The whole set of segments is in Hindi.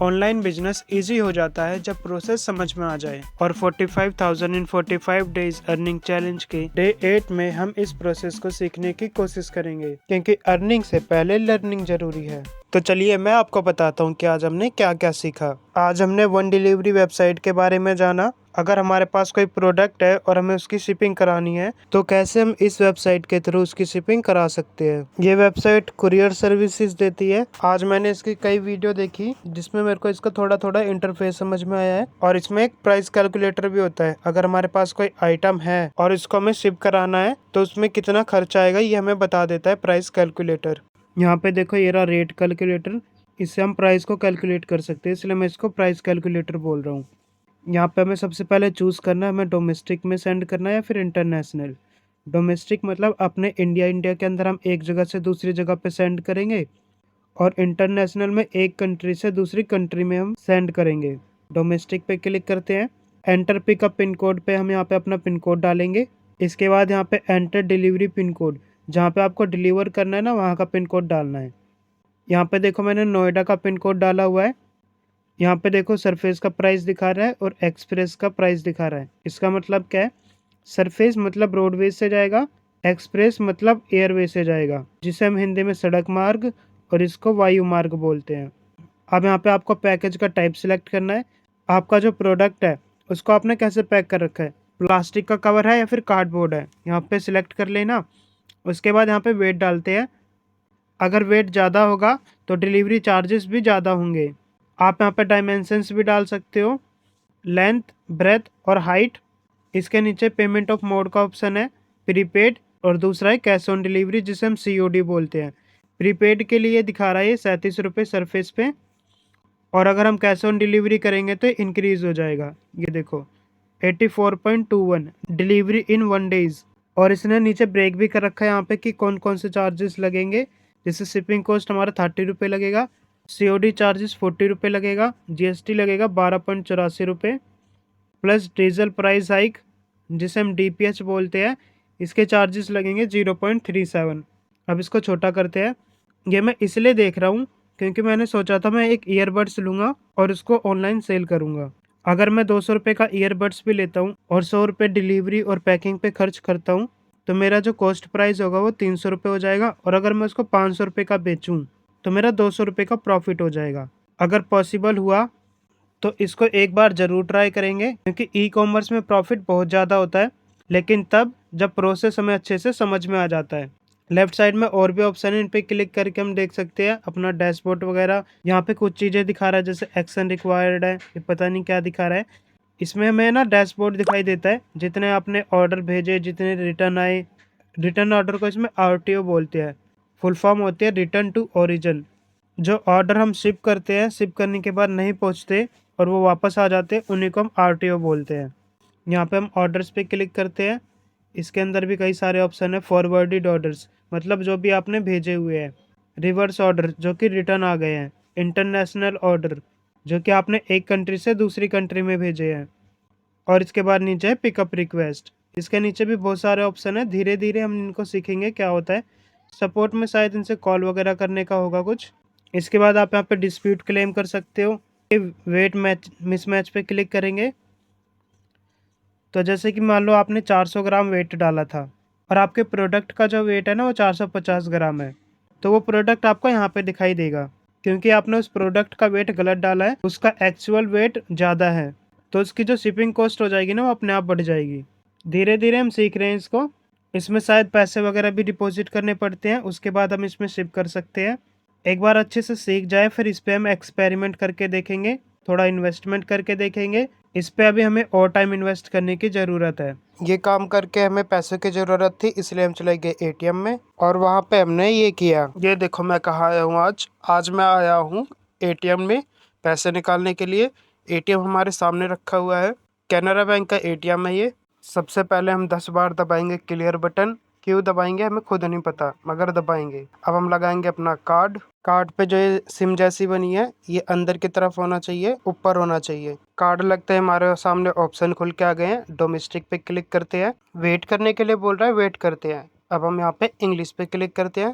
ऑनलाइन बिजनेस इजी हो जाता है जब प्रोसेस समझ में आ जाए। और 45,000 इन 45 डेज अर्निंग चैलेंज के डे 8 में हम इस प्रोसेस को सीखने की कोशिश करेंगे, क्योंकि अर्निंग से पहले लर्निंग जरूरी है। तो चलिए मैं आपको बताता हूँ कि आज हमने क्या क्या सीखा। आज हमने वन डिलीवरी वेबसाइट के बारे में जाना। अगर हमारे पास कोई प्रोडक्ट है और हमें उसकी शिपिंग करानी है तो कैसे हम इस वेबसाइट के थ्रू उसकी शिपिंग करा सकते हैं। ये वेबसाइट कुरियर सर्विसेज देती है। आज मैंने इसकी कई वीडियो देखी जिसमें मेरे को इसका थोड़ा थोड़ा इंटरफेस समझ में आया है। और इसमें एक प्राइस कैलकुलेटर भी होता है। अगर हमारे पास कोई आइटम है और इसको हमें शिप कराना है तो उसमें कितना खर्चा आएगा ये हमें बता देता है प्राइस कैलकुलेटर। यहाँ पे देखो ये रहा रेट कैलकुलेटर। इससे हम प्राइस को कैलकुलेट कर सकते हैं, इसलिए मैं इसको प्राइस कैलकुलेटर बोल रहा हूँ। यहाँ पे हमें सबसे पहले चूज़ करना है हमें डोमेस्टिक में सेंड करना है या फिर इंटरनेशनल। डोमेस्टिक मतलब अपने इंडिया के अंदर हम एक जगह से दूसरी जगह पे सेंड करेंगे, और इंटरनेशनल में एक कंट्री से दूसरी कंट्री में हम सेंड करेंगे। डोमेस्टिक पे क्लिक करते हैं। एंटर पिकअप पिन कोड पे हम यहाँ पे अपना पिन कोड डालेंगे। इसके बाद यहाँ पे एंटर डिलीवरी पिन कोड, जहाँ पे आपको डिलीवर करना है ना वहाँ का पिन कोड डालना है। यहाँ पे देखो मैंने नोएडा का पिन कोड डाला हुआ है। यहाँ पे देखो सरफेस का प्राइस दिखा रहा है और एक्सप्रेस का प्राइस दिखा रहा है। इसका मतलब क्या है? सरफेस मतलब रोडवेज से जाएगा, एक्सप्रेस मतलब एयरवे से जाएगा, जिसे हम हिंदी में सड़क मार्ग और इसको वायु मार्ग बोलते हैं। अब यहाँ पे आपको पैकेज का टाइप सिलेक्ट करना है। आपका जो प्रोडक्ट है उसको आपने कैसे पैक कर रखा है, प्लास्टिक का कवर है या फिर कार्डबोर्ड है, यहाँ पे सिलेक्ट कर लेना। उसके बाद यहाँ पे वेट डालते हैं। अगर वेट ज़्यादा होगा तो डिलीवरी चार्जेस भी ज़्यादा होंगे। आप यहाँ पे डायमेंशंस भी डाल सकते हो, लेंथ, ब्रेथ और हाइट। इसके नीचे पेमेंट ऑफ मोड का ऑप्शन है, प्रीपेड, और दूसरा है कैश ऑन डिलीवरी जिसे हम COD बोलते हैं। प्रीपेड के लिए दिखा रहा है ये 37 रुपये सरफेस पे, और अगर हम कैश ऑन डिलीवरी करेंगे तो इंक्रीज हो जाएगा। ये देखो 84.21 डिलीवरी इन 1 डेज। और इसने नीचे ब्रेक भी कर रखा है यहाँ पे कि कौन कौन से चार्जेस लगेंगे। जैसे शिपिंग कॉस्ट हमारा 30 रुपये लगेगा, COD चार्जेस 40 रुपये लगेगा, GST लगेगा 12.84 रुपये, प्लस डीजल प्राइस हाइक जिसे हम DPH बोलते हैं, इसके चार्जेस लगेंगे 0.37। अब इसको छोटा करते हैं। ये मैं इसलिए देख रहा हूँ क्योंकि मैंने सोचा था मैं एक ईयरबड्स लूँगा और उसको ऑनलाइन सेल करूँगा। अगर मैं 200 रुपये का ईयरबड्स भी लेता हूँ और 100 रुपये डिलीवरी और पैकिंग पे खर्च करता हूँ तो मेरा जो कॉस्ट प्राइस होगा वो 300 रुपये हो जाएगा। और अगर मैं उसको 500 रुपये का बेचूँ तो मेरा 200 रुपये का प्रॉफिट हो जाएगा। अगर पॉसिबल हुआ तो इसको एक बार ज़रूर ट्राई करेंगे, क्योंकि ई-कॉमर्स में प्रॉफिट बहुत ज़्यादा होता है, लेकिन तब जब प्रोसेस हमें अच्छे से समझ में आ जाता है। लेफ्ट साइड में और भी ऑप्शन है, इन पे क्लिक करके हम देख सकते हैं अपना डैशबोर्ड वगैरह। यहाँ पे कुछ चीज़ें दिखा रहा है जैसे एक्शन रिक्वायर्ड है, ये पता नहीं क्या दिखा रहा है। इसमें हमें ना डैशबोर्ड दिखाई देता है जितने आपने ऑर्डर भेजे, जितने रिटर्न आए। रिटर्न ऑर्डर को इसमें RTO बोलते हैं, फुल फॉर्म होती है रिटर्न टू ओरिजिन। जो ऑर्डर हम शिप करते हैं, शिप करने के बाद नहीं पहुंचते और वो वापस आ जाते हैं, उन्हीं को हम RTO बोलते हैं। यहाँ पे हम ऑर्डर्स पे क्लिक करते हैं। इसके अंदर भी कई सारे ऑप्शन है। फॉरवर्डेड ऑर्डर्स मतलब जो भी आपने भेजे हुए हैं। रिवर्स ऑर्डर जो कि रिटर्न आ गए हैं। इंटरनेशनल ऑर्डर जो कि आपने एक कंट्री से दूसरी कंट्री में भेजे हैं। और इसके बाद नीचे है पिकअप रिक्वेस्ट। इसके नीचे भी बहुत सारे ऑप्शन है, धीरे धीरे हम इनको सीखेंगे क्या होता है। सपोर्ट में शायद इनसे कॉल वगैरह करने का होगा कुछ। इसके बाद आप यहाँ पे डिस्प्यूट क्लेम कर सकते हो। वेट मैच मिसमैच पे क्लिक करेंगे तो जैसे कि मान लो आपने 400 ग्राम वेट डाला था और आपके प्रोडक्ट का जो वेट है ना वो 450 ग्राम है, तो वो प्रोडक्ट आपको यहाँ पे दिखाई देगा, क्योंकि आपने उस प्रोडक्ट का वेट गलत डाला है, उसका एक्चुअल वेट ज़्यादा है। तो उसकी जो शिपिंग कॉस्ट हो जाएगी ना वो अपने आप बढ़ जाएगी। धीरे धीरे हम सीख रहे हैं इसको। इसमें शायद पैसे वगैरह भी डिपॉजिट करने पड़ते हैं, उसके बाद हम इसमें शिप कर सकते हैं। एक बार अच्छे से सीख जाए फिर इस पर हम एक्सपेरिमेंट करके देखेंगे, थोड़ा इन्वेस्टमेंट करके देखेंगे। इस पे अभी हमें और टाइम इन्वेस्ट करने की ज़रूरत है। ये काम करके हमें पैसों की ज़रूरत थी, इसलिए हम चले गए ATM में और वहाँ पे हमने ये किया। ये देखो मैं कहाँ आया हूँ आज मैं आया हूँ ATM में पैसे निकालने के लिए। ATM हमारे सामने रखा हुआ है, कैनरा बैंक का ATM है ये। सबसे पहले हम 10 बार दबाएंगे क्लियर बटन। क्यों दबाएंगे हमें खुद नहीं पता, मगर दबाएंगे। अब हम लगाएंगे अपना कार्ड। कार्ड पे जो ये सिम जैसी बनी है ये अंदर की तरफ होना चाहिए, ऊपर होना चाहिए। कार्ड लगते हैं, हमारे सामने ऑप्शन खुल के आ गए हैं। डोमेस्टिक पे क्लिक करते हैं, वेट करने के लिए बोल रहा है, वेट करते हैं। अब हम यहाँ पे इंग्लिश पे क्लिक करते हैं,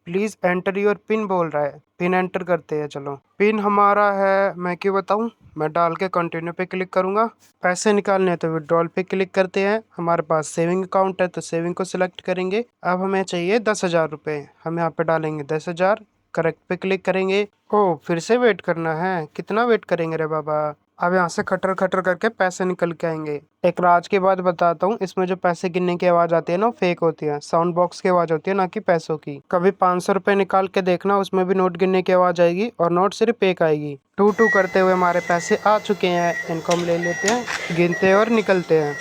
प्लीज एंटर योर पिन बोल रहा है। पिन एंटर करते हैं। चलो पिन हमारा है, मैं क्यों बताऊं, मैं डाल के कंटिन्यू पे क्लिक करूंगा। पैसे निकालने हैं तो विड्रॉल पे क्लिक करते हैं। हमारे पास सेविंग अकाउंट है तो सेविंग को सिलेक्ट करेंगे। अब हमें चाहिए 10,000 रुपये, हम यहाँ पे डालेंगे 10,000। करेक्ट पे क्लिक करेंगे। ओ फिर से वेट करना है, कितना वेट करेंगे रे बाबा। अब यहाँ से खटर खटर करके पैसे निकल के आएंगे। एक राज की बात बताता हूँ, इसमें जो पैसे गिनने की आवाज आती है ना, वो फेक होती है, साउंड बॉक्स की आवाज होती है, ना कि पैसों की। कभी 500 रुपये निकाल के देखना, उसमें भी नोट गिनने की आवाज आएगी और नोट सिर्फ एक आएगी। टू टू करते हुए हमारे पैसे आ चुके हैं, इनको हम ले लेते हैं, गिनते हैं और निकलते हैं।